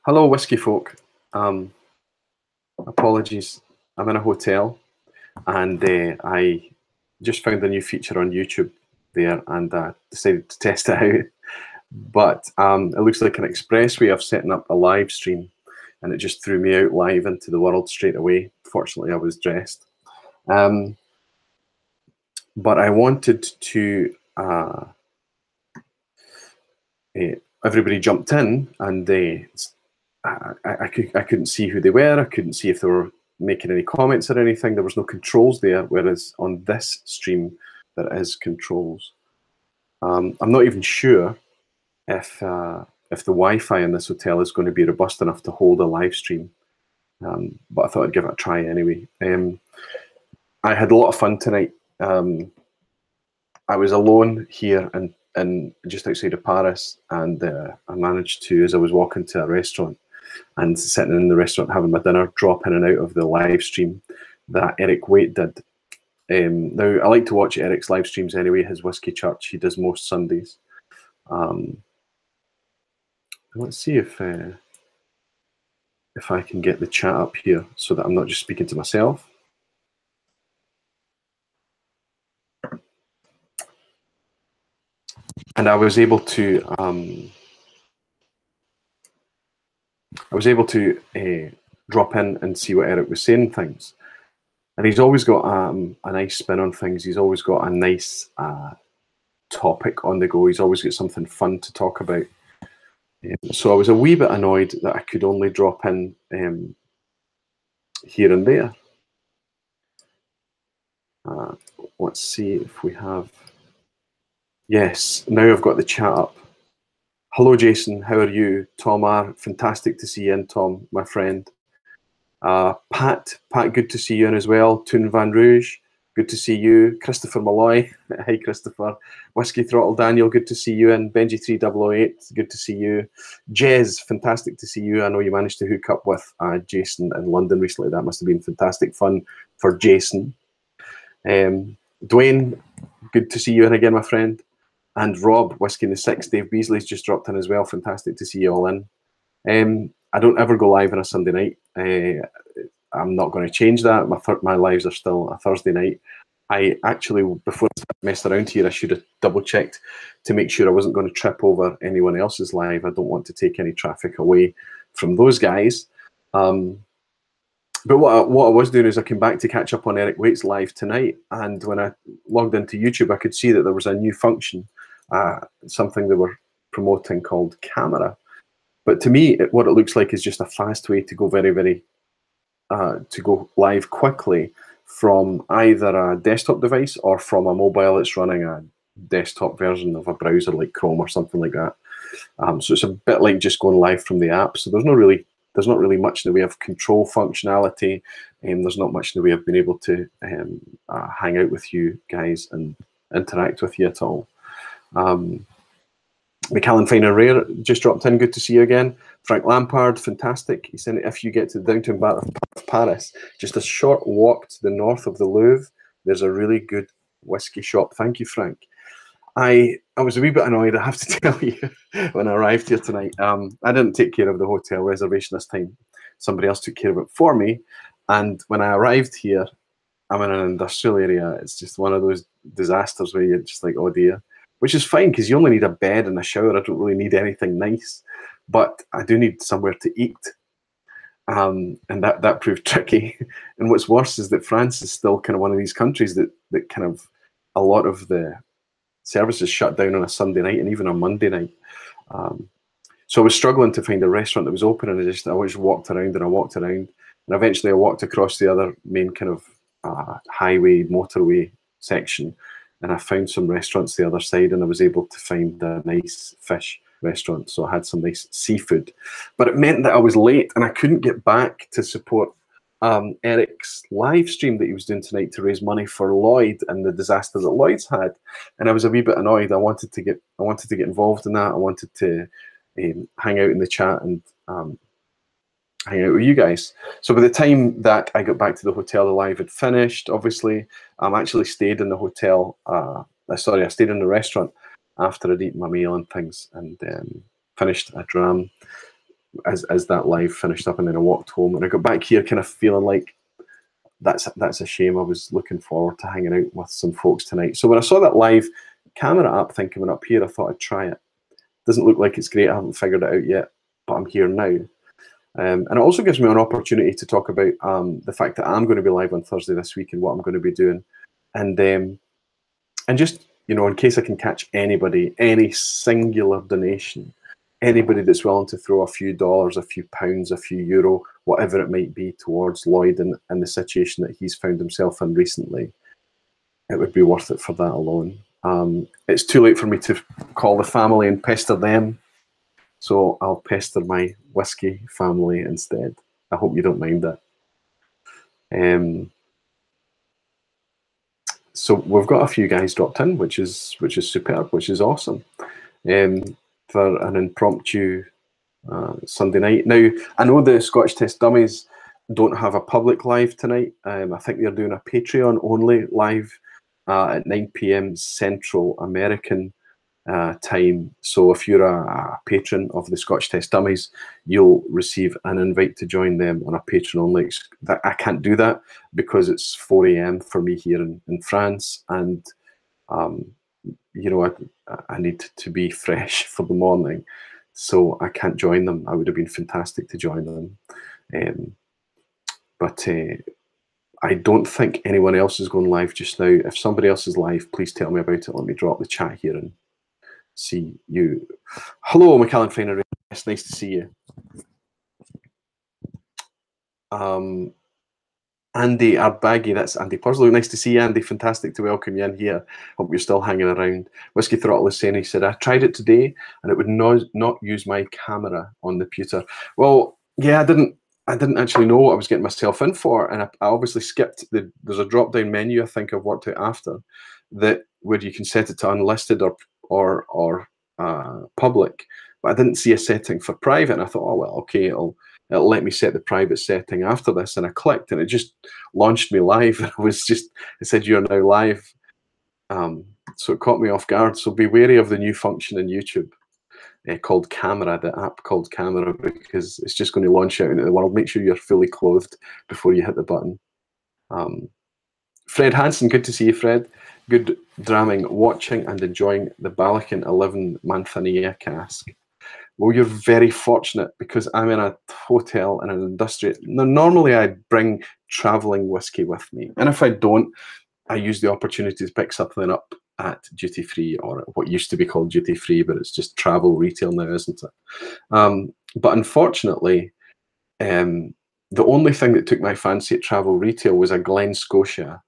Hello, whiskey folk. Um, Apologies. I'm in a hotel, and I just found a new feature on YouTube there, and decided to test it out. But it looks like an express way of setting up a live stream, and it just threw me out live into the world straight away. Fortunately, I was dressed. Um, but I wanted to. Everybody jumped in, and I couldn't see who they were. I couldn't see if they were making any comments or anything. There was no controls there, whereas on this stream there is controls. I'm not even sure if the Wi-Fi in this hotel is going to be robust enough to hold a live stream, but I thought I'd give it a try anyway. I had a lot of fun tonight. I was alone here and just outside of Paris, and I managed to, as I was walking to a restaurant and sitting in the restaurant having my dinner, drop in and out of the live stream that Eric Waite did. Now, I like to watch Eric's live streams anyway, his Whiskey Church, he does most Sundays. Let's see if I can get the chat up here so that I'm not just speaking to myself. And I was able to drop in and see what Eric was saying things. And he's always got a nice spin on things. He's always got a nice topic on the go. He's always got something fun to talk about. So I was a wee bit annoyed that I could only drop in here and there. Let's see if we have... Yes, now I've got the chat up. Hello, Jason. How are you? Tom R. Fantastic to see you in, Tom, my friend. Pat, good to see you in as well. Toon Van Rouge, good to see you. Christopher Malloy, hi Christopher. Whiskey Throttle Daniel, good to see you in. Benji3008, good to see you. Jez, fantastic to see you. I know you managed to hook up with Jason in London recently. That must have been fantastic fun for Jason. Dwayne, good to see you in again, my friend. And Rob, Whiskey in the Six, Dave Beasley's just dropped in as well. Fantastic to see you all in. I don't ever go live on a Sunday night. I'm not going to change that. My lives are still a Thursday night. I actually, before I messed around here, I should have double checked to make sure I wasn't going to trip over anyone else's live. I don't want to take any traffic away from those guys. But what I was doing is I came back to catch up on Eric Waite's live tonight, and when I logged into YouTube, I could see that there was a new function, something they were promoting called Camera. But to me, what it looks like is just a fast way to go to go live quickly from either a desktop device or from a mobile that's running a desktop version of a browser like Chrome or something like that. So it's a bit like just going live from the app. So there's not really much in the way of control functionality, and there's not much in the way of being able to hang out with you guys and interact with you at all. McAllen Fine and Rare just dropped in. Good to see you again. Frank Lampard, fantastic. He said, if you get to the downtown part of Paris, just a short walk to the north of the Louvre, there's a really good whiskey shop. Thank you, Frank. I was a wee bit annoyed, I have to tell you, when I arrived here tonight. I didn't take care of the hotel reservation this time. Somebody else took care of it for me. And when I arrived here, I'm in an industrial area. It's just one of those disasters where you're just like, oh dear. Which is fine, because you only need a bed and a shower. I don't really need anything nice. But I do need somewhere to eat. And that proved tricky. And what's worse is that France is still kind of one of these countries that kind of a lot of the services shut down on a Sunday night and even on Monday night. So I was struggling to find a restaurant that was open, and I just walked around and I walked around. And eventually I walked across the other main kind of highway, motorway section, and I found some restaurants the other side, and I was able to find a nice fish restaurant. So I had some nice seafood. But it meant that I was late and I couldn't get back to support Eric's live stream that he was doing tonight to raise money for Lloyd and the disaster that Lloyd's had. And I was a wee bit annoyed. I wanted to get involved in that. I wanted to hang out in the chat and hang out with you guys. So by the time that I got back to the hotel, the live had finished. Obviously, I actually stayed in the hotel. I stayed in the restaurant after I'd eaten my meal and things, and finished a dram. as that live finished up, and then I walked home, and I got back here kind of feeling like that's a shame. I was looking forward to hanging out with some folks tonight. So when I saw that live camera app thing coming up here, I thought I'd try it. Doesn't look like it's great. I haven't figured it out yet, but I'm here now. And it also gives me an opportunity to talk about the fact that I'm going to be live on Thursday this week and what I'm going to be doing. And just, you know, in case I can catch anybody, any singular donation, anybody that's willing to throw a few dollars, a few pounds, a few euro, whatever it might be, towards Lloyd and the situation that he's found himself in recently, it would be worth it for that alone. It's too late for me to call the family and pester them, so I'll pester my whiskey family instead. I hope you don't mind that. So we've got a few guys dropped in, which is superb, which is awesome. For an impromptu Sunday night. Now, I know the Scotch Test Dummies don't have a public live tonight. I think they're doing a Patreon only live at 9 p.m. Central American time. So if you're a patron of the Scotch Test Dummies, you'll receive an invite to join them on a Patreon only. I can't do that because it's 4 a.m. for me here in France, and you know, I need to be fresh for the morning, so I can't join them. I would have been fantastic to join them, but I don't think anyone else is going live just now. If somebody else is live, please tell me about it. Let me drop the chat here and see you. Hello, McAllen Finer. It's nice to see you. Andy Ardbaggy, that's Andy Purslow. Nice to see you, Andy. Fantastic to welcome you in here. Hope you're still hanging around. Whiskey Throttle is saying, he said, I tried it today and it would not use my camera on the pewter. Well, yeah, I didn't actually know what I was getting myself in for, and I obviously skipped there's a drop-down menu I think I've worked out after that where you can set it to unlisted or public, but I didn't see a setting for private, and I thought, oh well, okay, it'll let me set the private setting after this, and I clicked and it just launched me live. It said you're now live, so it caught me off guard. So be wary of the new function in YouTube called Camera, the app called Camera, because it's just going to launch out into the world. Make sure you're fully clothed before you hit the button. Fred Hansen, good to see you, Fred. Good dramming, watching and enjoying the Balakin 11 Manzanilla cask. Well, you're very fortunate because I'm in a hotel in an industrial. Normally, I bring traveling whiskey with me, and if I don't, I use the opportunity to pick something up at duty free, or what used to be called duty free, but it's just travel retail now, isn't it? But unfortunately, the only thing that took my fancy at travel retail was a Glen Scotia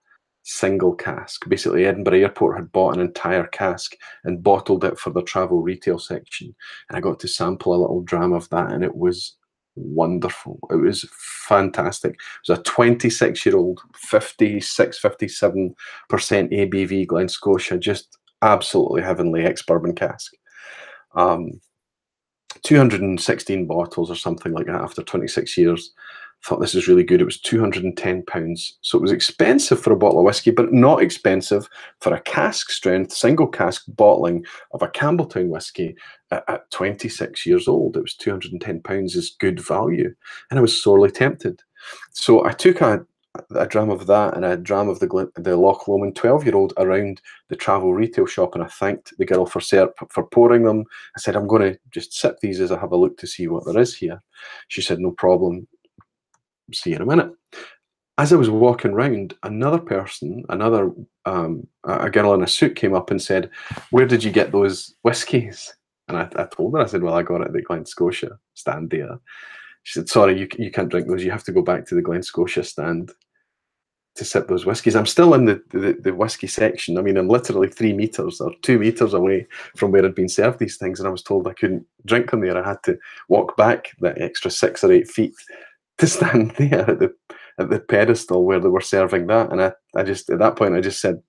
single cask. Basically, Edinburgh Airport had bought an entire cask and bottled it for the travel retail section, and I got to sample a little dram of that, and it was wonderful. It was fantastic. It was a 26-year-old 57% ABV Glen Scotia, just absolutely heavenly ex-bourbon cask. 216 bottles or something like that after 26 years. Thought this is really good. It was £210, so it was expensive for a bottle of whiskey, but not expensive for a cask strength single cask bottling of a Campbelltown whiskey at 26 years old. It was £210 is good value, and I was sorely tempted. So I took a dram of that and a dram of the Loch Lomond 12-year-old around the travel retail shop, and I thanked the girl for pouring them. I said, I'm going to just sip these as I have a look to see what there is here. She said, no problem. See you in a minute. As I was walking round, another person, a girl in a suit came up and said, where did you get those whiskies? And I told her, I said, well, I got it at the Glen Scotia stand there. She said, sorry, you can't drink those. You have to go back to the Glen Scotia stand to sip those whiskies. I'm still in the whiskey section. I mean, I'm literally 3 meters or 2 meters away from where I'd been served these things, and I was told I couldn't drink them there. I had to walk back that extra 6 or 8 feet to stand there at the pedestal where they were serving that. And I just, at that point, I just said,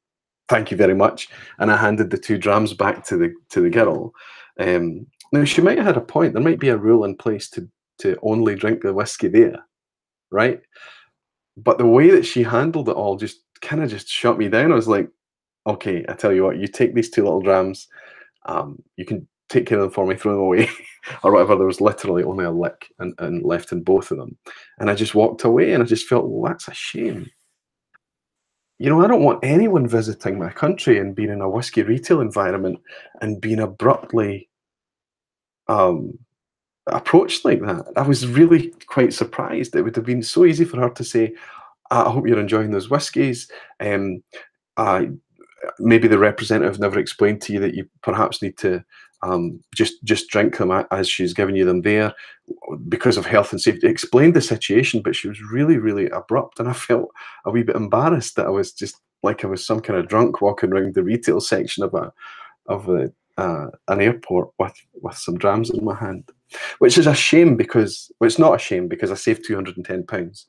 thank you very much. And I handed the 2 drams back to the girl. Now, she might have had a point. There might be a rule in place to only drink the whiskey there, right? But the way that she handled it all just kind of just shut me down. I was like, okay, I tell you what, you take these 2 little drams. You can take care of them for me, throw them away, or whatever. There was literally only a lick and left in both of them. And I just walked away and I just felt, well, that's a shame. You know, I don't want anyone visiting my country and being in a whiskey retail environment and being abruptly um, approached like that. I was really quite surprised. It would have been so easy for her to say, I hope you're enjoying those whiskies. Um, I maybe the representative never explained to you that you perhaps need to just drink them as she's giving you them there because of health and safety. Explained the situation, but she was really, really abrupt, and I felt a wee bit embarrassed that I was just like I was some kind of drunk walking around the retail section of an airport with some drams in my hand, which is a shame because well, it's not a shame because I saved £210,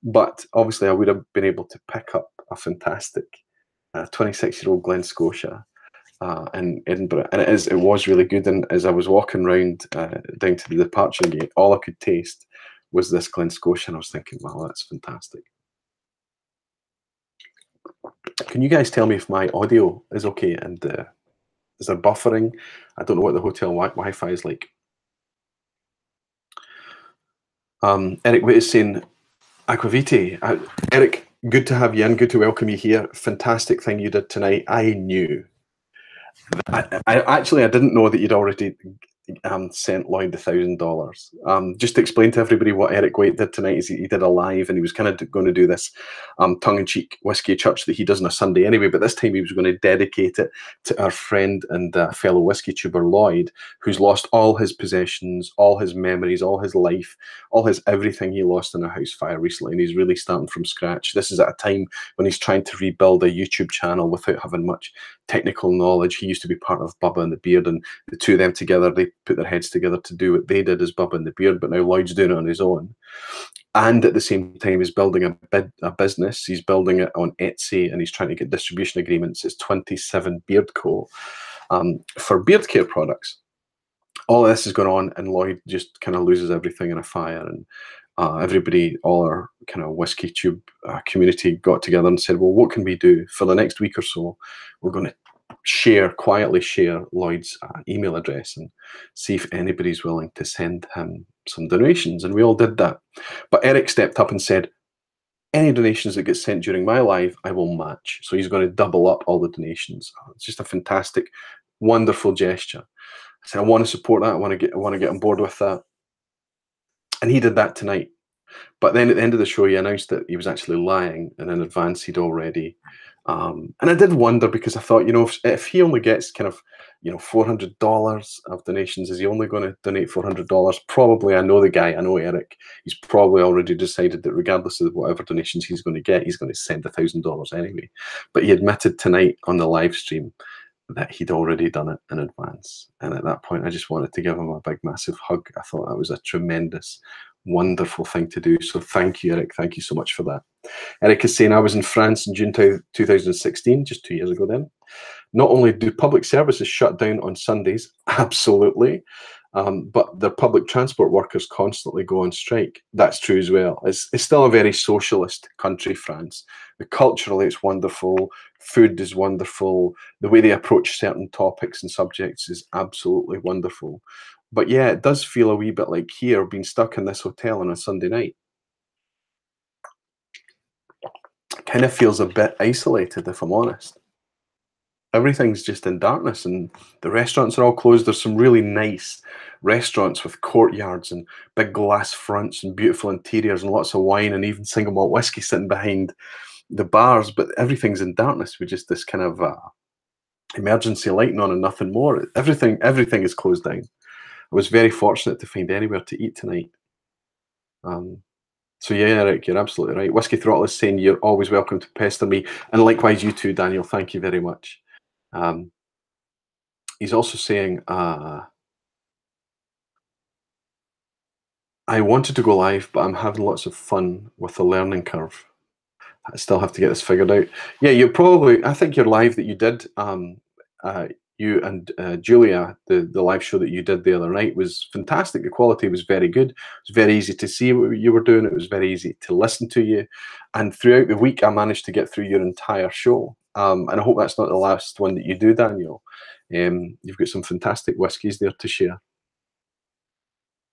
but obviously I would have been able to pick up a fantastic 26-year-old Glen Scotia in Edinburgh, and it was really good. And as I was walking round down to the departure gate, all I could taste was this Glen Scotia, and I was thinking, wow, that's fantastic. Can you guys tell me if my audio is okay? And is there buffering? I don't know what the hotel Wi-Fi is like. Eric Witt is saying, Aquavite. Eric, good to have you in. Good to welcome you here. Fantastic thing you did tonight. I knew. I didn't know that you'd already sent Lloyd $1,000. Just to explain to everybody what Eric Waite did tonight is he did a live, and he was kind of going to do this tongue-in-cheek whiskey church that he does on a Sunday anyway, but this time he was going to dedicate it to our friend and fellow whiskey tuber Lloyd, who's lost all his possessions, all his memories, all his life, all his everything he lost in a house fire recently, and he's really starting from scratch. This is at a time when he's trying to rebuild a YouTube channel without having much technical knowledge. He used to be part of Bubba and the Beard, and the two of them together, they put their heads together to do what they did as Bubba and the Beard, but now Lloyd's doing it on his own. And at the same time, he's building a business. He's building it on Etsy, and he's trying to get distribution agreements. It's 27 Beard Co. For beard care products. All of this is going on, and Lloyd just kind of loses everything in a fire. And everybody, all our kind of whiskey tube community got together and said, well, what can we do for the next week or so? We're going to quietly share Lloyd's email address and see if anybody's willing to send him some donations. And we all did that. But Eric stepped up and said, any donations that get sent during my live, I will match. So he's going to double up all the donations. It's just a fantastic, wonderful gesture. I said, I want to support that. I want to get on board with that. And he did that tonight. But then at the end of the show, he announced that he was actually lying, and in advance he'd already. And I did wonder, because I thought, you know, if he only gets kind of, you know, $400 of donations, is he only going to donate $400? Probably. I know the guy. I know Eric. He's probably already decided that regardless of whatever donations he's going to get, he's going to send $1,000 anyway. But he admitted tonight on the live stream that he'd already done it in advance. And at that point, I just wanted to give him a big, massive hug. I thought that was a tremendous, wonderful thing to do. So thank you, Eric. Thank you so much for that. Eric is saying, I was in France in June 2016, just 2 years ago then. Not only do public services shut down on Sundays, absolutely, but the public transport workers constantly go on strike. That's true as well. It's still a very socialist country, France. Culturally, it's wonderful. Food is wonderful. The way they approach certain topics and subjects is absolutely wonderful. But yeah, it does feel a wee bit like here, being stuck in this hotel on a Sunday night. It kind of feels a bit isolated, if I'm honest. Everything's just in darkness, and the restaurants are all closed. There's some really nice restaurants with courtyards and big glass fronts and beautiful interiors and lots of wine and even single malt whiskey sitting behind the bars, but everything's in darkness with just this kind of emergency lighting on and nothing more. Everything is closed down. I was very fortunate to find anywhere to eat tonight. So yeah, Eric, you're absolutely right. Whiskey Throttle is saying you're always welcome to pester me, and likewise you too, Daniel. Thank you very much. He's also saying, I wanted to go live, but I'm having lots of fun with the learning curve. I still have to get this figured out. Yeah, I think your live that you did, you and Julia, the live show that you did the other night was fantastic. The quality was very good. It was very easy to see what you were doing. It was very easy to listen to you. And throughout the week, I managed to get through your entire show. And I hope that's not the last one that you do, Daniel. You've got some fantastic whiskies there to share.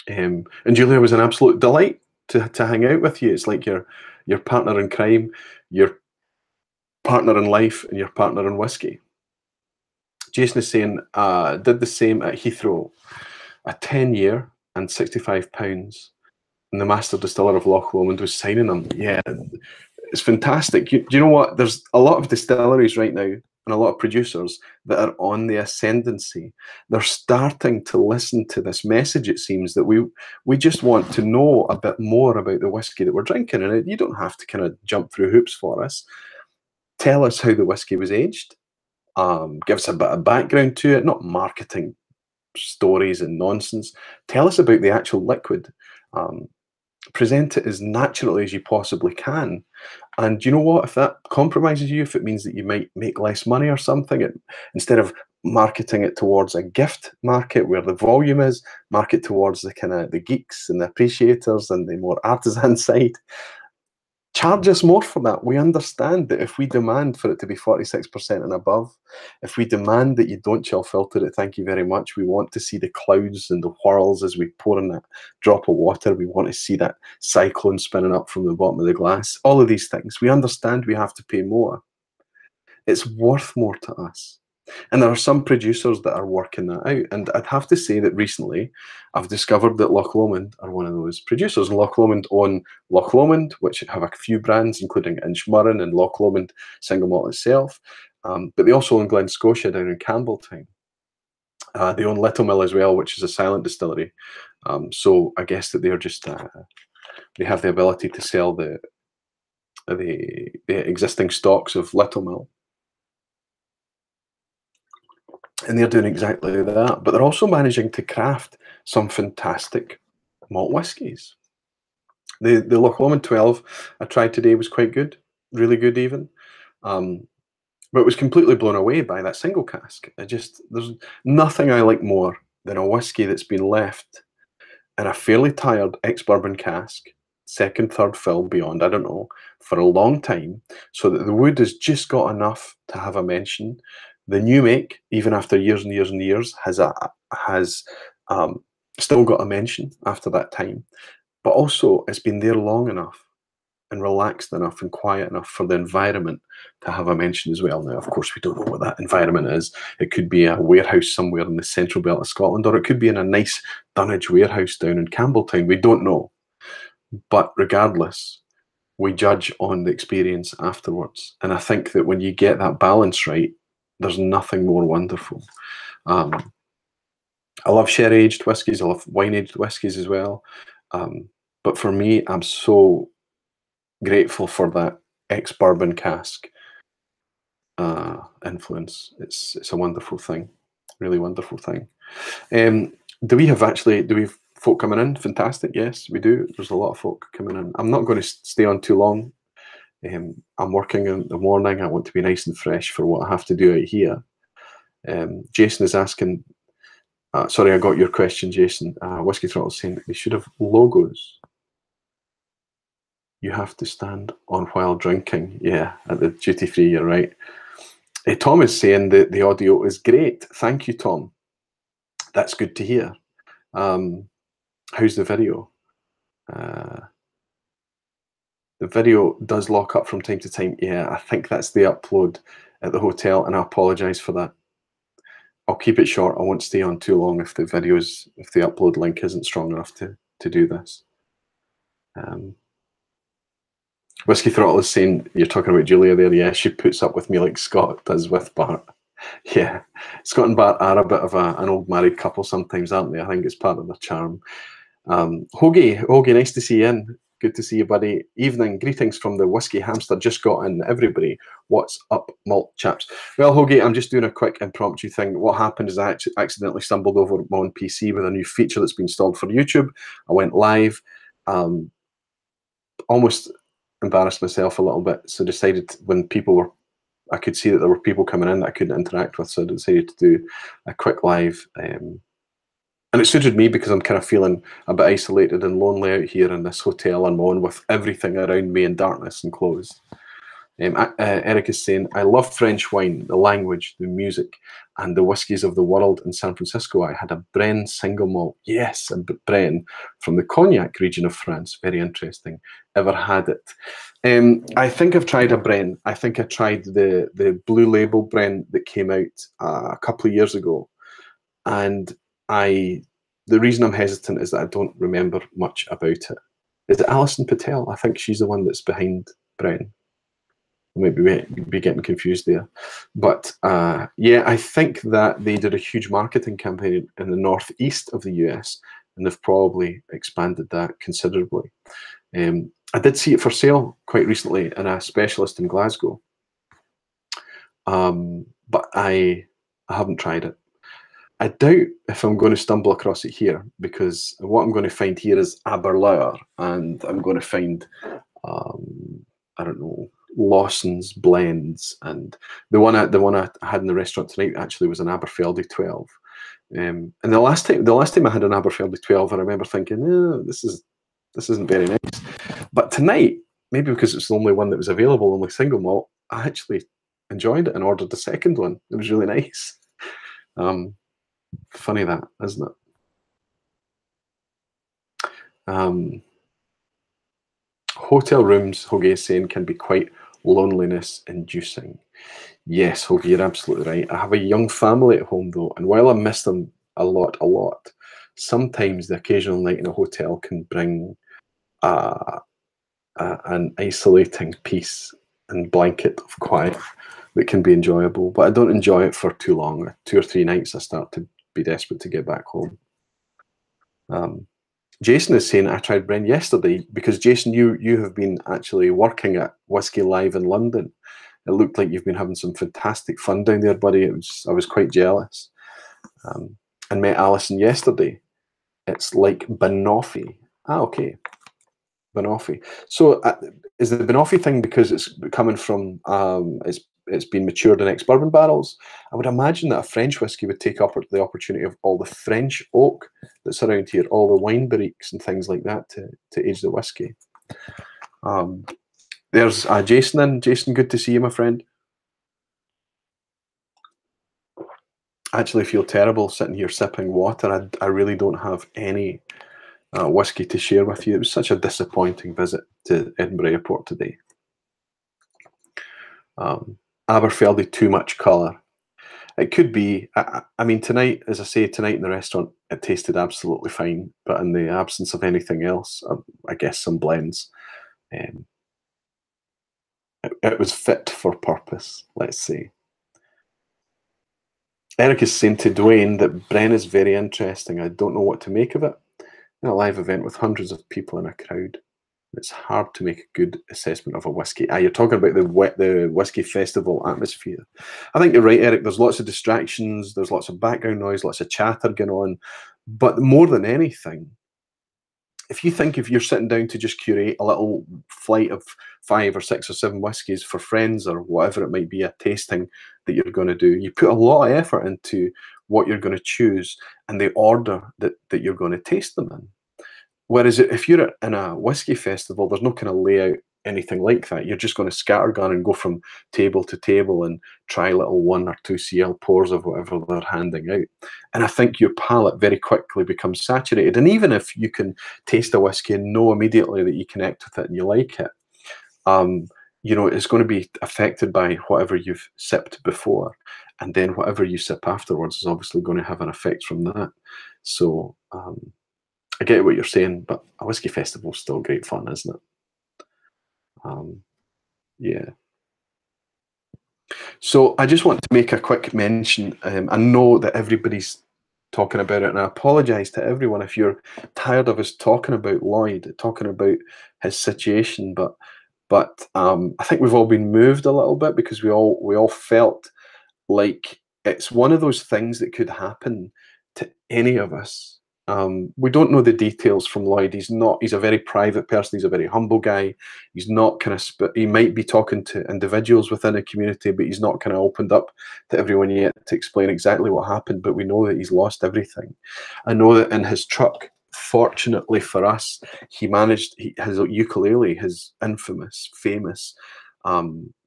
And Julia was an absolute delight to hang out with you. It's like your partner in crime, your partner in life, and your partner in whiskey. Jason is saying, did the same at Heathrow, a 10-year and £65. And the master distiller of Loch Lomond was signing them. Yeah, it's fantastic. Do you know what? There's a lot of distilleries right now and a lot of producers that are on the ascendancy. They're starting to listen to this message, it seems, that we just want to know a bit more about the whiskey that we're drinking. And you don't have to kind of jump through hoops for us. Tell us how the whiskey was aged. Give us a bit of background to it, not marketing stories and nonsense. Tell us about the actual liquid. Present it as naturally as you possibly can. And you know what? If that compromises you, if it means that you might make less money or something, instead of marketing it towards a gift market where the volume is, market towards the kind of the geeks and the appreciators and the more artisan side. Charge us more for that. We understand that if we demand for it to be 46% and above, if we demand that you don't chill filter it, thank you very much. We want to see the clouds and the whirls as we pour in that drop of water. We want to see that cyclone spinning up from the bottom of the glass. All of these things. We understand we have to pay more. It's worth more to us. And there are some producers that are working that out. And I'd have to say that recently I've discovered that Loch Lomond are one of those producers. And Loch Lomond own Loch Lomond, which have a few brands, including Inchmurrin and Loch Lomond single malt itself. But they also own Glen Scotia down in Campbelltown. They own Little Mill as well, which is a silent distillery. So I guess that they're just, they have the ability to sell the existing stocks of Little Mill. And they're doing exactly that, but they're also managing to craft some fantastic malt whiskies. The Loch Lomond 12 I tried today was quite good, really good even, but was completely blown away by that single cask. There's nothing I like more than a whiskey that's been left in a fairly tired ex-bourbon cask, second, third fill, beyond, I don't know, for a long time, so that the wood has just got enough to have a mention. The new make, even after years and years and years, has still got a mention after that time. But also, it's been there long enough and relaxed enough and quiet enough for the environment to have a mention as well. Now, of course, we don't know what that environment is. It could be a warehouse somewhere in the central belt of Scotland, or it could be in a nice dunnage warehouse down in Campbelltown. We don't know. But regardless, we judge on the experience afterwards. And I think that when you get that balance right, there's nothing more wonderful. I love sherry-aged whiskies. I love wine-aged whiskies as well. But for me, I'm so grateful for that ex-bourbon cask influence. It's a wonderful thing, really wonderful thing. Do we have folk coming in? Fantastic. Yes, we do. There's a lot of folk coming in. I'm not going to stay on too long. I'm working in the morning. I want to be nice and fresh for what I have to do out here. Jason is asking, sorry, I got your question, Jason. Whiskey Throttle saying that they should have logos. You have to stand on while drinking. Yeah, at the duty free, you're right. Tom is saying that the audio is great. Thank you, Tom. That's good to hear. How's the video? The video does lock up from time to time. Yeah, I think that's the upload at the hotel, and I apologise for that. I'll keep it short. I won't stay on too long if the upload link isn't strong enough to do this. Whiskey Throttle is saying, you're talking about Julia there. Yeah, she puts up with me like Scott does with Bart. Yeah, Scott and Bart are a bit of an old married couple sometimes, aren't they? I think it's part of their charm. Hoagie, nice to see you in. Good to see you, buddy. Evening, greetings from the Whiskey Hamster. Just got in. Everybody, what's up, malt chaps? Well, Hoagie, I'm just doing a quick impromptu thing. What happened is I accidentally stumbled over my own PC with a new feature that's been installed for YouTube. I went live, almost embarrassed myself a little bit, so decided when I could see that there were people coming in that I couldn't interact with, so I decided to do a quick live. And it suited me because I'm kind of feeling a bit isolated and lonely out here in this hotel I'm on with everything around me in darkness and closed. Eric is saying, I love French wine, the language, the music, and the whiskies of the world. In San Francisco, I had a Brenne single malt. Yes, a Brenne from the Cognac region of France. Very interesting. Ever had it? I think I've tried a Brenne. I think I tried the Blue Label Brenne that came out a couple of years ago. And the reason I'm hesitant is that I don't remember much about it. Is it Alison Patel? I think she's the one that's behind Brenne. Maybe be getting confused there. But yeah, I think that they did a huge marketing campaign in the northeast of the US, and they've probably expanded that considerably. I did see it for sale quite recently in a specialist in Glasgow. But I haven't tried it. I doubt if I'm going to stumble across it here, because what I'm going to find here is Aberlour, and I'm going to find, I don't know, Lawson's blends, and the one I had in the restaurant tonight actually was an Aberfeldy 12. And the last time I had an Aberfeldy 12, I remember thinking, oh, this isn't very nice. But tonight, maybe because it's the only one that was available, only single malt, I actually enjoyed it and ordered the second one. It was really nice. Funny that, isn't it? Hotel rooms, Hoagie is saying, can be quite loneliness inducing. Yes, Hoagie, you're absolutely right. I have a young family at home though, and while I miss them a lot, sometimes the occasional night in a hotel can bring an isolating peace and blanket of quiet that can be enjoyable. But I don't enjoy it for too long. 2 or 3 nights, I start to be desperate to get back home. Jason is saying, I tried Brenne yesterday, because Jason, you have been actually working at Whiskey Live in London. It looked like you've been having some fantastic fun down there, buddy. I was quite jealous. And met Alison yesterday. It's like Banoffee. Ah, okay. Banoffee. So is the Banoffee thing because it's coming from, it's been matured in ex-bourbon barrels? I would imagine that a French whiskey would take up the opportunity of all the French oak that's around here, all the wine barriques and things like that to age the whiskey. There's Jason in. Jason, good to see you, my friend. I actually feel terrible sitting here sipping water. I really don't have any whiskey to share with you. It was such a disappointing visit to Edinburgh Airport today. Aberfeldy, too much colour. It could be. I mean, tonight, as I say, tonight in the restaurant, it tasted absolutely fine. But in the absence of anything else, I guess some blends, it was fit for purpose, let's say. Eric is saying to Dwayne that Brenne is very interesting. I don't know what to make of it. In a live event with hundreds of people in a crowd, it's hard to make a good assessment of a whiskey. You're talking about the whiskey festival atmosphere. I think you're right, Eric. There's lots of distractions. There's lots of background noise, lots of chatter going on. But more than anything, if you're sitting down to just curate a little flight of 5 or 6 or 7 whiskies for friends or whatever it might be, a tasting that you're going to do, you put a lot of effort into what you're going to choose and the order that you're going to taste them in. Whereas if you're in a whiskey festival, there's no kind of layout, anything like that. You're just going to scattergun and go from table to table and try little 1 or 2 CL pours of whatever they're handing out. And I think your palate very quickly becomes saturated. And even if you can taste a whiskey and know immediately that you connect with it and you like it, you know, it's going to be affected by whatever you've sipped before. And then whatever you sip afterwards is obviously going to have an effect from that. So I get what you're saying, but a whiskey festival is still great fun, isn't it? Yeah. So I just want to make a quick mention. I know that everybody's talking about it, and I apologise to everyone if you're tired of us talking about Lloyd, talking about his situation. But I think we've all been moved a little bit because we all felt like it's one of those things that could happen to any of us. We don't know the details from Lloyd. He's a very private person. He's a very humble guy. He's not kind of, he might be talking to individuals within a community, but he's not kind of opened up to everyone yet to explain exactly what happened. But we know that he's lost everything. I know that in his truck, fortunately for us, he managed, his ukulele, his famous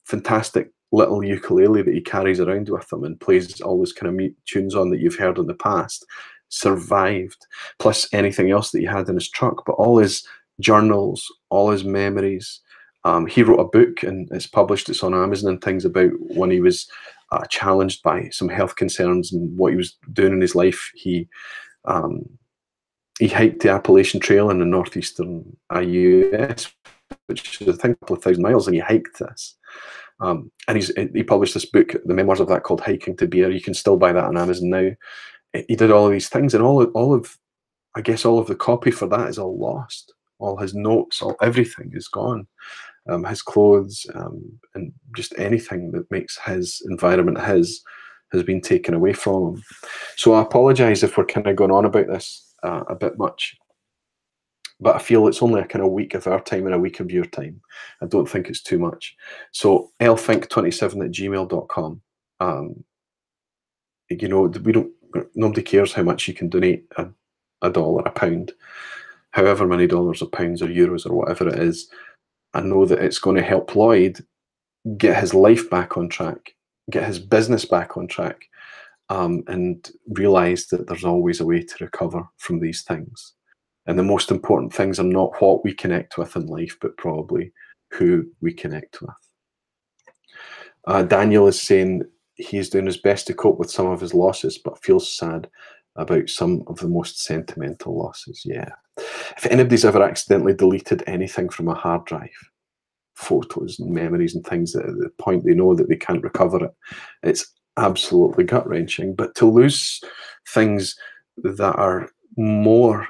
fantastic little ukulele that he carries around with him and plays all those kind of tunes on that you've heard in the past, survived, plus anything else that he had in his truck. But all his journals, all his memories. He wrote a book and it's published, it's on Amazon and things, about when he was challenged by some health concerns and what he was doing in his life. He hiked the Appalachian Trail in the northeastern US, which is I think a couple of thousand miles, and he hiked this. And he published this book, the memoirs of that, called Hiking to Beer. You can still buy that on Amazon now. He did all of these things, and all of the copy for that is all lost. All his notes, everything is gone. His clothes, and just anything that makes his environment his has been taken away from him. So I apologise if we're kind of going on about this a bit much, but I feel it's only a kind of week of our time and a week of your time. I don't think it's too much. So lthink27@gmail.com. You know, nobody cares how much you can donate, a dollar, a pound, however many dollars or pounds or euros or whatever it is. I know that it's going to help Lloyd get his life back on track, get his business back on track, and realize that there's always a way to recover from these things. And the most important things are not what we connect with in life, but probably who we connect with. Daniel is saying he's doing his best to cope with some of his losses, but feels sad about some of the most sentimental losses. Yeah. If anybody's ever accidentally deleted anything from a hard drive, photos and memories and things, at the point they know that they can't recover it, it's absolutely gut-wrenching. But to lose things that are more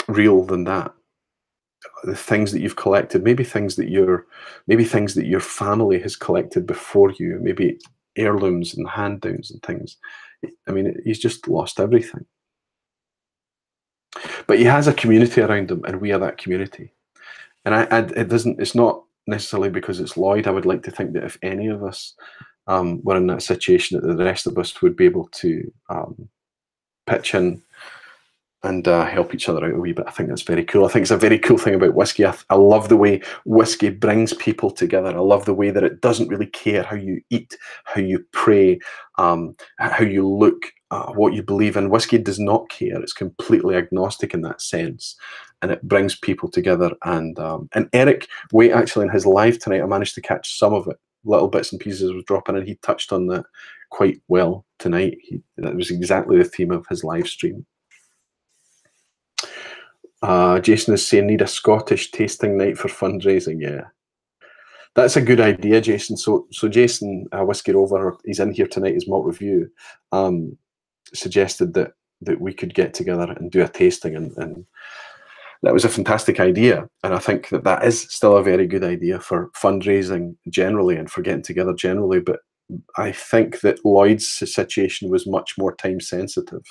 real than that, the things that you've collected, maybe things that your family has collected before you, maybe heirlooms and hand-downs and things. I mean, he's just lost everything. But he has a community around him, and we are that community. And it's not necessarily because it's Lloyd. I would like to think that if any of us were in that situation, that the rest of us would be able to pitch in and help each other out a wee bit. I think that's very cool. I think it's a very cool thing about whiskey. I love the way whiskey brings people together. I love the way that it doesn't really care how you eat, how you pray, how you look, what you believe in. Whiskey does not care. It's completely agnostic in that sense, and it brings people together. And Eric Waite, actually, in his live tonight, I managed to catch some of it, little bits and pieces was dropping in. He touched on that quite well tonight. That was exactly the theme of his live stream. Jason is saying, need a Scottish tasting night for fundraising. Yeah, that's a good idea, Jason. So Jason, Whiskey Rover, he's in here tonight, his malt review, suggested that we could get together and do a tasting, and that was a fantastic idea. And I think that is still a very good idea for fundraising generally and for getting together generally. But I think that Lloyd's situation was much more time sensitive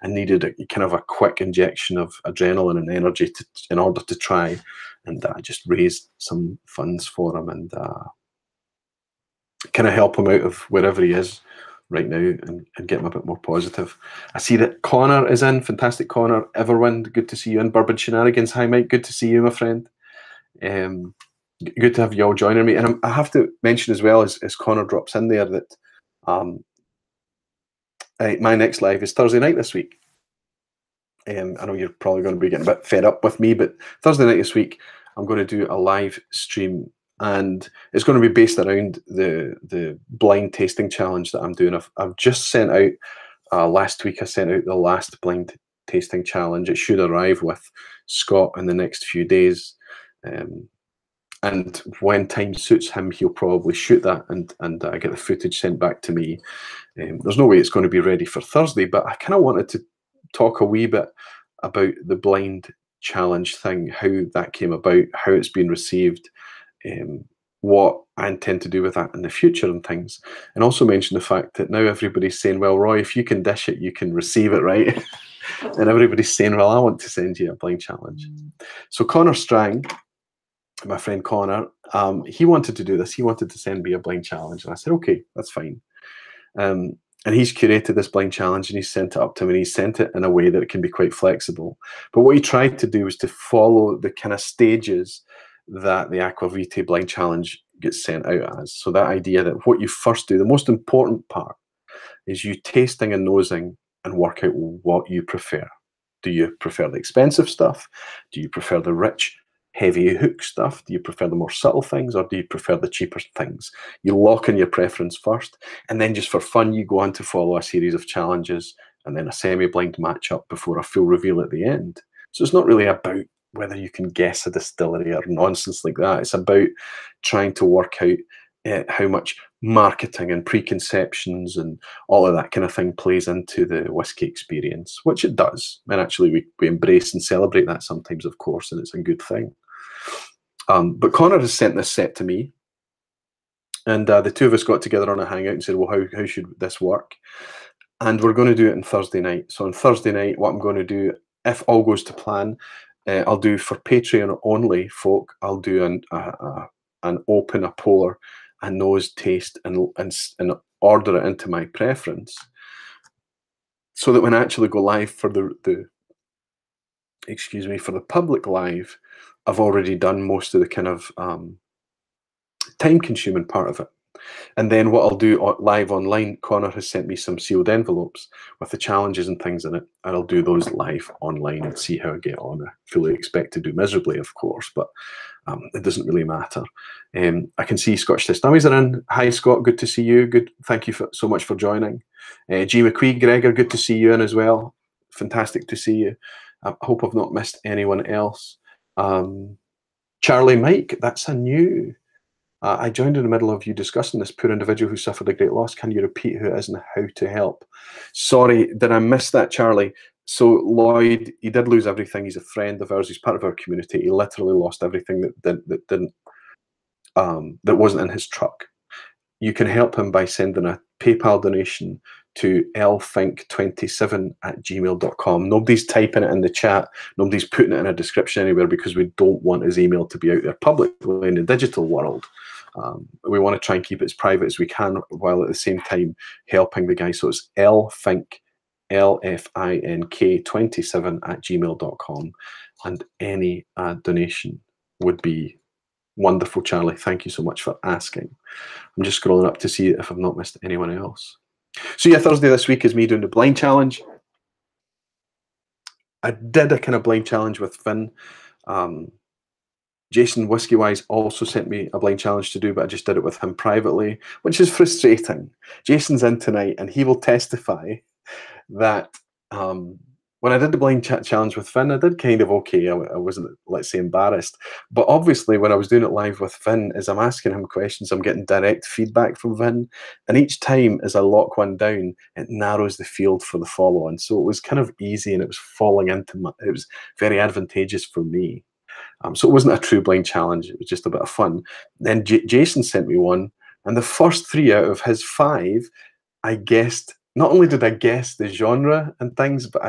and needed a kind of a quick injection of adrenaline and energy in order to try and just raise some funds for him and kind of help him out of wherever he is right now and get him a bit more positive. I see that Connor is in. Fantastic, Connor. Everwind, good to see you in. Bourbon Shenanigans, hi Mike, good to see you, my friend. Good to have you all joining me. And I have to mention as well, as Connor drops in there, that my next live is Thursday night this week. I know you're probably going to be getting a bit fed up with me, but Thursday night this week, I'm going to do a live stream, and it's going to be based around the blind tasting challenge that I'm doing. I've just sent out, last week I sent out the last blind tasting challenge. It should arrive with Scott in the next few days. And when time suits him, he'll probably shoot that and get the footage sent back to me. There's no way it's going to be ready for Thursday, but I kind of wanted to talk a wee bit about the blind challenge thing, how that came about, how it's been received, what I intend to do with that in the future and things. And also mention the fact that now everybody's saying, well, Roy, if you can dish it, you can receive it, right? And everybody's saying, well, I want to send you a blind challenge. So Connor Strang, my friend Connor, he wanted to do this. He wanted to send me a blind challenge. And I said, okay, that's fine. And he's curated this blind challenge and he's sent it up to me, and he's sent it in a way that it can be quite flexible. But what he tried to do was to follow the kind of stages that the Aqua Vitae blind challenge gets sent out as. So that idea that what you first do, the most important part, is you tasting and nosing and work out what you prefer. Do you prefer the expensive stuff? Do you prefer the rich, heavy hook stuff? Do you prefer the more subtle things, or do you prefer the cheaper things? You lock in your preference first, and then just for fun, you go on to follow a series of challenges and then a semi-blind matchup before a full reveal at the end. So it's not really about whether you can guess a distillery or nonsense like that. It's about trying to work out how much marketing and preconceptions and all of that kind of thing plays into the whiskey experience, which it does. And actually, we embrace and celebrate that sometimes, of course, and it's a good thing. But Connor has sent this set to me, and the two of us got together on a hangout and said, well, how should this work? And we're going to do it on Thursday night. So on Thursday night, what I'm going to do, if all goes to plan, I'll do for Patreon only folk, I'll do an open, a pour, a nose taste, and order it into my preference, so that when I actually go live for the for the public live, I've already done most of the kind of time-consuming part of it. And then what I'll do live online, Connor has sent me some sealed envelopes with the challenges and things in it, and I'll do those live online and see how I get on. I fully expect to do miserably, of course, but it doesn't really matter. I can see Scottish Testami's are in. Hi, Scott. Good to see you. Good. Thank you so much for joining. G. McQueen, Gregor, good to see you in as well. Fantastic to see you. I hope I've not missed anyone else. Charlie Mike, that's a new... I joined in the middle of you discussing this poor individual who suffered a great loss. Can you repeat who it is and how to help? Sorry, did I miss that, Charlie? So Lloyd, he did lose everything. He's a friend of ours. He's part of our community. He literally lost everything that wasn't in his truck. You can help him by sending a PayPal donation to lthink27@gmail.com. Nobody's typing it in the chat. Nobody's putting it in a description anywhere, because we don't want his email to be out there publicly in the digital world. We want to try and keep it as private as we can, while at the same time helping the guy. So it's lthink, LFINK27@gmail.com, and any donation would be wonderful, Charlie. Thank you so much for asking. I'm just scrolling up to see if I've not missed anyone else. So yeah, Thursday this week is me doing the blind challenge. I did a kind of blind challenge with Finn. Jason Whiskey-wise also sent me a blind challenge to do, but I just did it with him privately, which is frustrating. Jason's in tonight, and he will testify that when I did the blind challenge with Finn, I did kind of okay. I wasn't, let's say, embarrassed. But obviously, when I was doing it live with Finn, as I'm asking him questions, I'm getting direct feedback from Finn. And each time, as I lock one down, it narrows the field for the follow-on. So it was kind of easy, and it was falling into it was very advantageous for me. So it wasn't a true blind challenge. It was just a bit of fun. Then Jason sent me one, and the first 3 out of his 5, I guessed. Not only did I guess the genre and things, but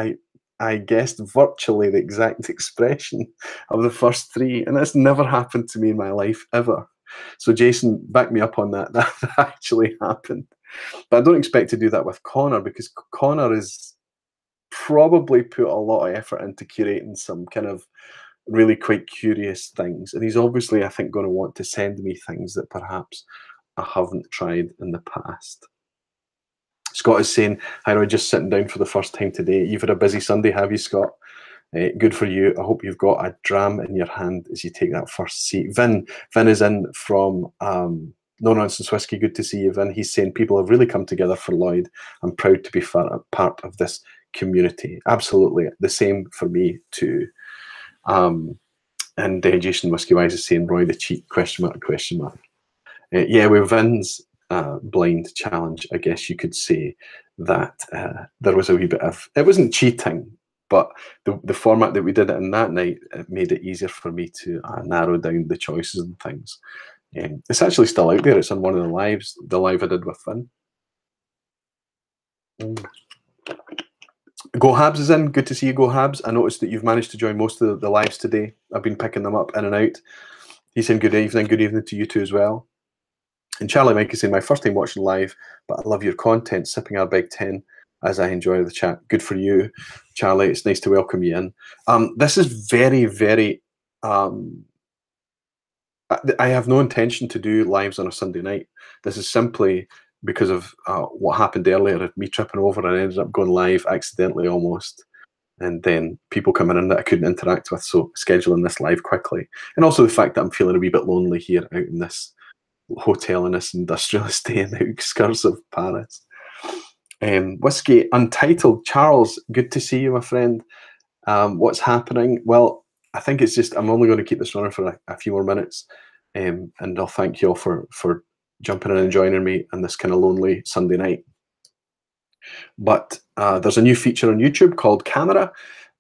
I guessed virtually the exact expression of the first 3, and that's never happened to me in my life ever. So Jason, back me up on that. That actually happened. But I don't expect to do that with Connor, because Connor has probably put a lot of effort into curating some kind of really quite curious things, and he's obviously, I think, going to want to send me things that perhaps I haven't tried in the past. Scott is saying, hi, Roy, just sitting down for the first time today. You've had a busy Sunday, have you, Scott? Good for you. I hope you've got a dram in your hand as you take that first seat. Vin is in from No Nonsense Whiskey. Good to see you, Vin. He's saying people have really come together for Lloyd. I'm proud to be part of this community. Absolutely. The same for me too. And Jason Whiskey-wise is saying, Roy, the cheat, question mark, question mark. Yeah, with Vin's blind challenge, I guess you could say that there was a wee bit of, it wasn't cheating, but the format that we did it in that night, it made it easier for me to narrow down the choices and things. It's actually still out there. It's on one of the lives, the live I did with Vin. Go Habs is in. Good to see you, Go Habs. I noticed that you've managed to join most of the lives today. I've been picking them up in and out. He's saying good evening to you too as well. And Charlie Mike is saying, my first time watching live, but I love your content, sipping our Big Ten as I enjoy the chat. Good for you, Charlie. It's nice to welcome you in. This is very, very I have no intention to do lives on a Sunday night. This is simply because of what happened earlier of me tripping over and ended up going live accidentally almost. And then people coming in that I couldn't interact with, so scheduling this live quickly. And also the fact that I'm feeling a wee bit lonely here out in this hotel in this industrial estate in the outskirts of Paris. Whiskey Untitled. Charles, good to see you, my friend. What's happening? Well, I think it's just, I'm only going to keep this running for a few more minutes. And I'll thank you all for jumping in and joining me on this kind of lonely Sunday night. But there's a new feature on YouTube called Camera.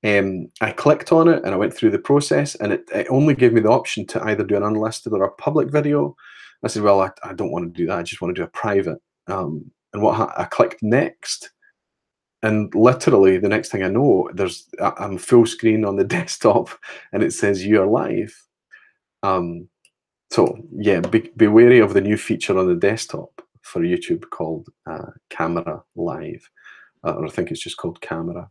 I clicked on it and I went through the process, and it only gave me the option to either do an unlisted or a public video. I said, well, I don't want to do that. I just want to do a private. And I clicked next. And literally the next thing I know, I'm full screen on the desktop and it says you're live. So yeah, be wary of the new feature on the desktop for YouTube called Camera Live. Or I think it's just called Camera.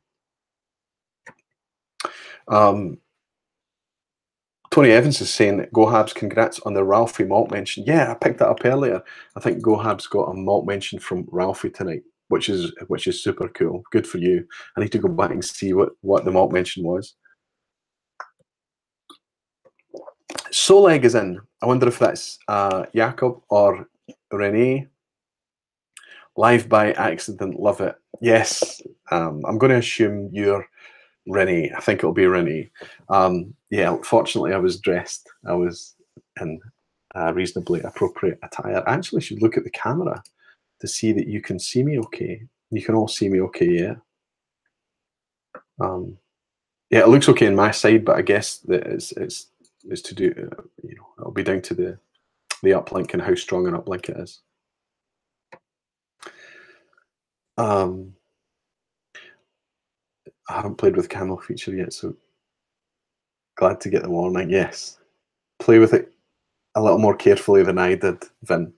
Tony Evans is saying, Go Habs, congrats on the Ralphie malt mention. Yeah, I picked that up earlier. I think Go Habs got a malt mention from Ralphie tonight, which is super cool. Good for you. I need to go back and see what the malt mention was. Soleg is in. I wonder if that's Jakob or Renee. Live by accident, love it. Yes, I'm going to assume you're Renee. I think it'll be Renee. Yeah, fortunately I was dressed. I was in reasonably appropriate attire. I actually should look at the camera to see that you can see me okay. You can all see me okay, yeah? Yeah, it looks okay on my side, but I guess that it's to do, it'll be down to the uplink and how strong an uplink it is. I haven't played with Camel feature yet, so glad to get the warning. Yes, play with it a little more carefully than I did, Vin.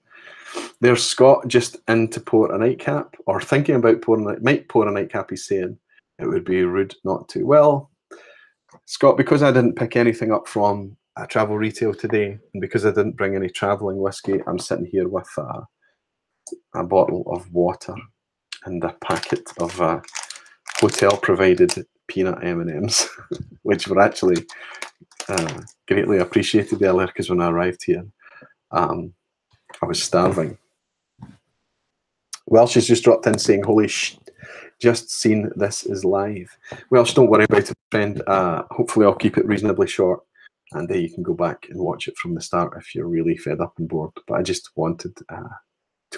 There's Scott just in to pour a nightcap, or thinking about might pour a nightcap. He's saying it would be rude not to. Well, Scott, because I didn't pick anything up from a travel retail today, and because I didn't bring any traveling whiskey, I'm sitting here with a bottle of water and a packet of hotel-provided peanut M&Ms, which were actually greatly appreciated earlier, because when I arrived here, I was starving. Welsh has just dropped in saying, holy sh, just seen this is live. Welsh, don't worry about it, friend. Hopefully I'll keep it reasonably short, and you can go back and watch it from the start if you're really fed up and bored. But I just wanted to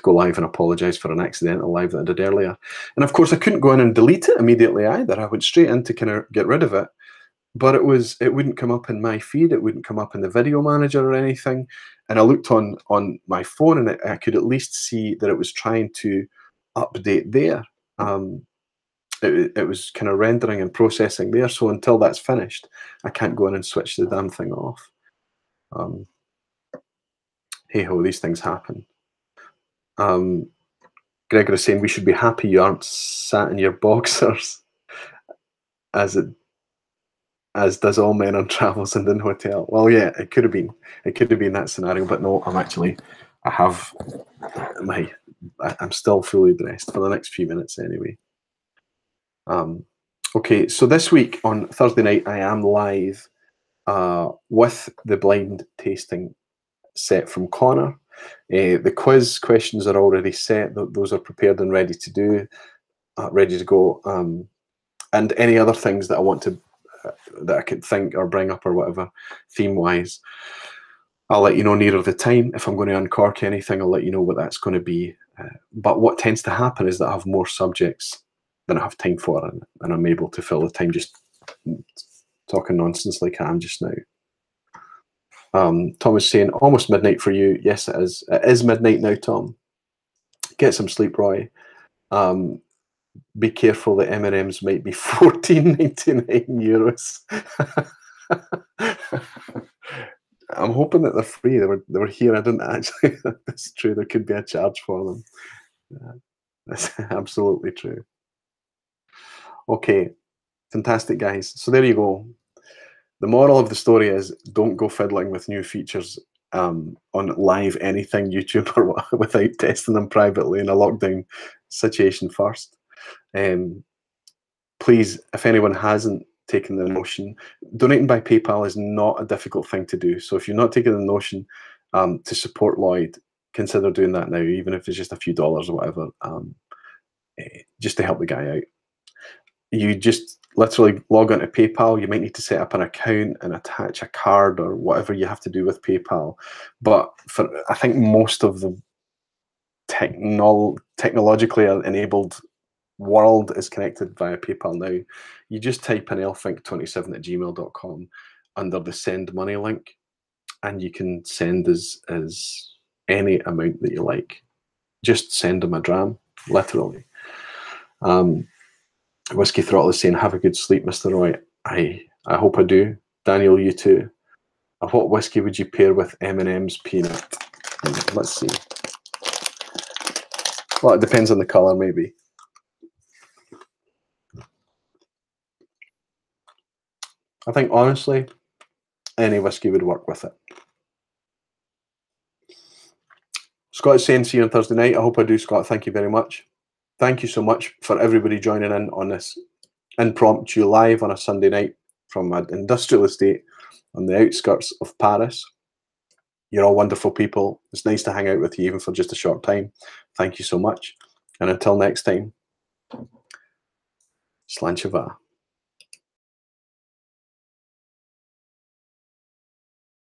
go live and apologise for an accidental live that I did earlier. And of course I couldn't go in and delete it immediately either. I went straight in to kind of get rid of it. But it wouldn't come up in my feed. It wouldn't come up in the video manager or anything. And I looked on my phone, and I could at least see that it was trying to update there. It was kind of rendering and processing there. So until that's finished, I can't go in and switch the damn thing off. Hey ho, these things happen. Gregor is saying we should be happy you aren't sat in your boxers, as does all men on travels and in hotel. Well, yeah, it could have been that scenario, but no, I'm still fully dressed for the next few minutes anyway. Okay, so this week on Thursday night, I am live with the blind tasting set from Connor. The quiz questions are already set; those are prepared and ready to go. And any other things that I want to that I could think or bring up or whatever theme-wise, I'll let you know nearer the time. If I'm going to uncork anything, I'll let you know what that's going to be. But what tends to happen is that I have more subjects than I have time for, and I'm able to fill the time just talking nonsense like I am just now. Tom is saying, almost midnight for you. Yes, it is. It is midnight now, Tom. Get some sleep, Roy. Be careful, the M&Ms might be €14.99. I'm hoping that they're free. They were here. I didn't actually. That's true. There could be a charge for them. That's absolutely true. Okay, fantastic, guys. So there you go. The moral of the story is don't go fiddling with new features on live anything YouTube or what, without testing them privately in a lockdown situation first. Please, if anyone hasn't taken the Notion, donating by PayPal is not a difficult thing to do. So if you're not taking the Notion to support Lloyd, consider doing that now, even if it's just a few dollars or whatever, just to help the guy out. You just literally log onto PayPal. You might need to set up an account and attach a card or whatever you have to do with PayPal. But for, I think most of the technologically enabled world is connected via PayPal now. You just type in elfink27@gmail.com under the send money link, and you can send as any amount that you like. Just send them a dram, literally. Whiskey Throttle is saying, have a good sleep, Mr. Roy. I hope I do. Daniel, you too. What whiskey would you pair with M&M's peanut? Let's see. Well, it depends on the colour, maybe. I think, honestly, any whiskey would work with it. Scott is saying, see you on Thursday night. I hope I do, Scott. Thank you very much. Thank you so much for everybody joining in on this impromptu live on a Sunday night from an industrial estate on the outskirts of Paris. You're all wonderful people. It's nice to hang out with you, even for just a short time. Thank you so much. And until next time, Slanchava.